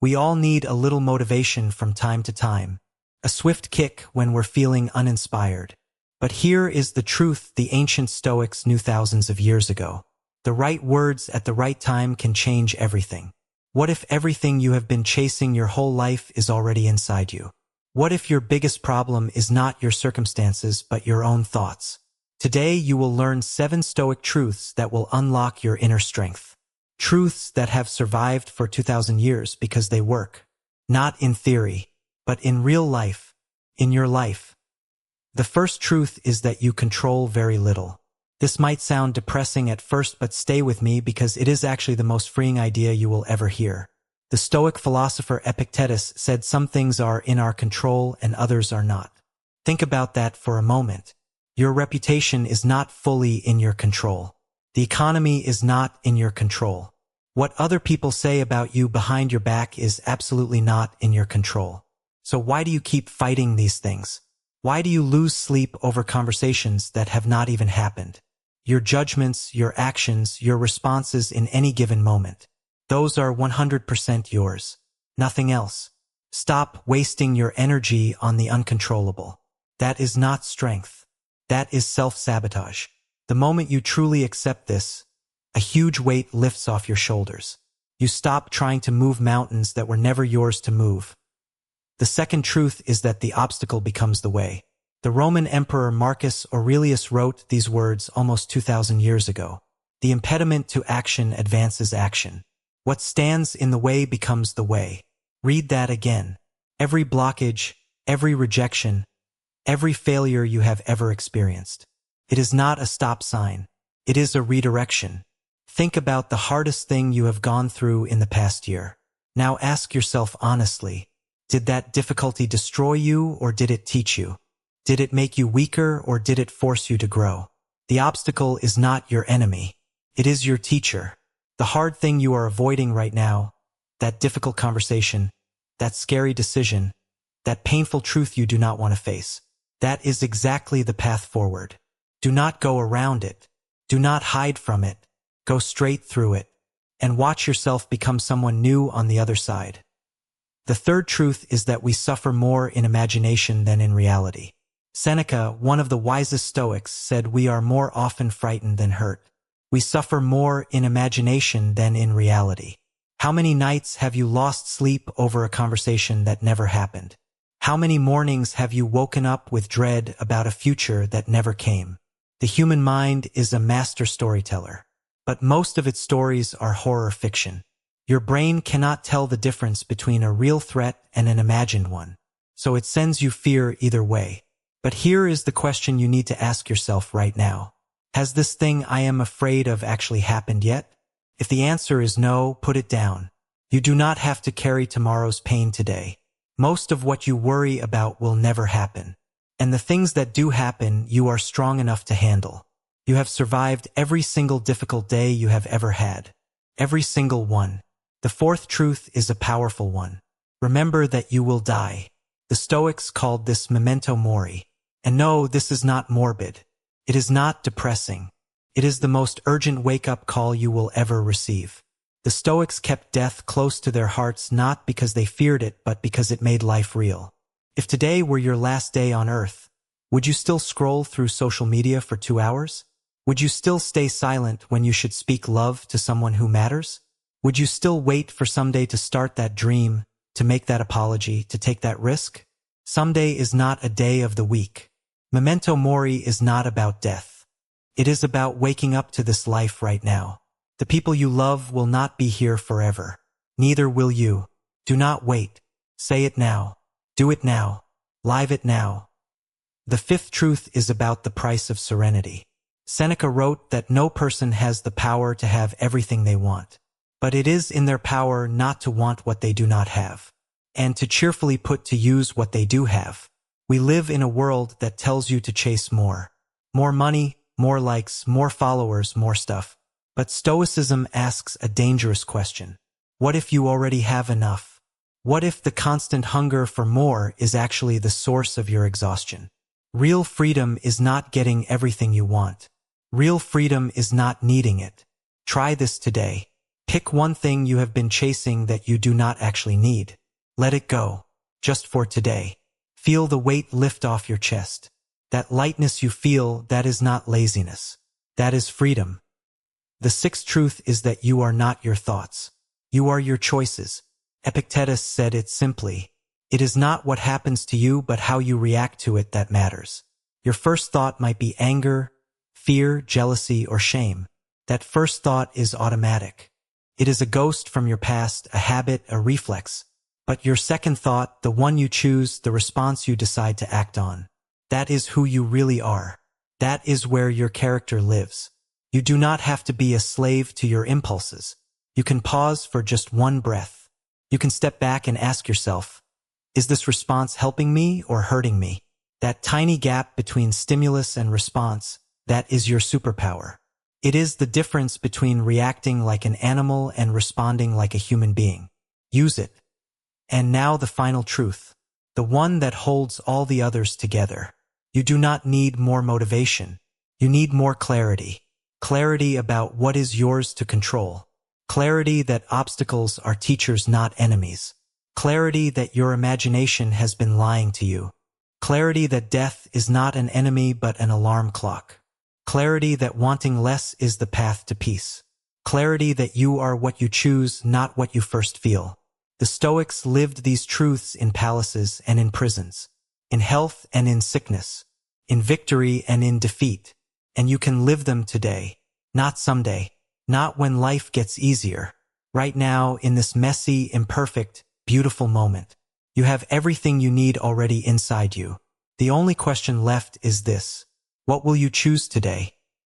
We all need a little motivation from time to time, a swift kick when we're feeling uninspired. But here is the truth the ancient Stoics knew thousands of years ago. The right words at the right time can change everything. What if everything you have been chasing your whole life is already inside you? What if your biggest problem is not your circumstances but your own thoughts? Today you will learn 7 Stoic truths that will unlock your inner strength. Truths that have survived for 2,000 years because they work. Not in theory, but in real life, in your life. The first truth is that you control very little. This might sound depressing at first, but stay with me because it is actually the most freeing idea you will ever hear. The Stoic philosopher Epictetus said some things are in our control and others are not. Think about that for a moment. Your reputation is not fully in your control. The economy is not in your control. What other people say about you behind your back is absolutely not in your control. So why do you keep fighting these things? Why do you lose sleep over conversations that have not even happened? Your judgments, your actions, your responses in any given moment. Those are 100% yours. Nothing else. Stop wasting your energy on the uncontrollable. That is not strength. That is self-sabotage. The moment you truly accept this, a huge weight lifts off your shoulders. You stop trying to move mountains that were never yours to move. The second truth is that the obstacle becomes the way. The Roman Emperor Marcus Aurelius wrote these words almost 2,000 years ago. The impediment to action advances action. What stands in the way becomes the way. Read that again. Every blockage, every rejection, every failure you have ever experienced. It is not a stop sign. It is a redirection. Think about the hardest thing you have gone through in the past year. Now ask yourself honestly, did that difficulty destroy you or did it teach you? Did it make you weaker or did it force you to grow? The obstacle is not your enemy. It is your teacher. The hard thing you are avoiding right now, that difficult conversation, that scary decision, that painful truth you do not want to face, that is exactly the path forward. Do not go around it. Do not hide from it. Go straight through it, and watch yourself become someone new on the other side. The third truth is that we suffer more in imagination than in reality. Seneca, one of the wisest Stoics, said we are more often frightened than hurt. We suffer more in imagination than in reality. How many nights have you lost sleep over a conversation that never happened? How many mornings have you woken up with dread about a future that never came? The human mind is a master storyteller, but most of its stories are horror fiction. Your brain cannot tell the difference between a real threat and an imagined one, so it sends you fear either way. But here is the question you need to ask yourself right now. Has this thing I am afraid of actually happened yet? If the answer is no, put it down. You do not have to carry tomorrow's pain today. Most of what you worry about will never happen. And the things that do happen, you are strong enough to handle. You have survived every single difficult day you have ever had. Every single one. The fourth truth is a powerful one. Remember that you will die. The Stoics called this memento mori. And no, this is not morbid. It is not depressing. It is the most urgent wake-up call you will ever receive. The Stoics kept death close to their hearts not because they feared it, but because it made life real. If today were your last day on Earth, would you still scroll through social media for 2 hours? Would you still stay silent when you should speak love to someone who matters? Would you still wait for someday to start that dream, to make that apology, to take that risk? Someday is not a day of the week. Memento mori is not about death. It is about waking up to this life right now. The people you love will not be here forever. Neither will you. Do not wait. Say it now. Do it now. Live it now. The fifth truth is about the price of serenity. Seneca wrote that no person has the power to have everything they want, but it is in their power not to want what they do not have, and to cheerfully put to use what they do have. We live in a world that tells you to chase more. More money, more likes, more followers, more stuff. But Stoicism asks a dangerous question. What if you already have enough? What if the constant hunger for more is actually the source of your exhaustion? Real freedom is not getting everything you want. Real freedom is not needing it. Try this today. Pick one thing you have been chasing that you do not actually need. Let it go, just for today. Feel the weight lift off your chest. That lightness you feel, that is not laziness. That is freedom. The sixth truth is that you are not your thoughts. You are your choices. Epictetus said it simply. It is not what happens to you, but how you react to it that matters. Your first thought might be anger, fear, jealousy, or shame. That first thought is automatic. It is a ghost from your past, a habit, a reflex. But your second thought, the one you choose, the response you decide to act on, that is who you really are. That is where your character lives. You do not have to be a slave to your impulses. You can pause for just one breath. You can step back and ask yourself, is this response helping me or hurting me? That tiny gap between stimulus and response, that is your superpower. It is the difference between reacting like an animal and responding like a human being. Use it. And now the final truth, the one that holds all the others together. You do not need more motivation. You need more clarity. Clarity about what is yours to control. Clarity that obstacles are teachers, not enemies. Clarity that your imagination has been lying to you. Clarity that death is not an enemy but an alarm clock. Clarity that wanting less is the path to peace. Clarity that you are what you choose, not what you first feel. The Stoics lived these truths in palaces and in prisons, in health and in sickness, in victory and in defeat. And you can live them today, not someday, not when life gets easier. Right now, in this messy, imperfect, beautiful moment, you have everything you need already inside you. The only question left is this: what will you choose today?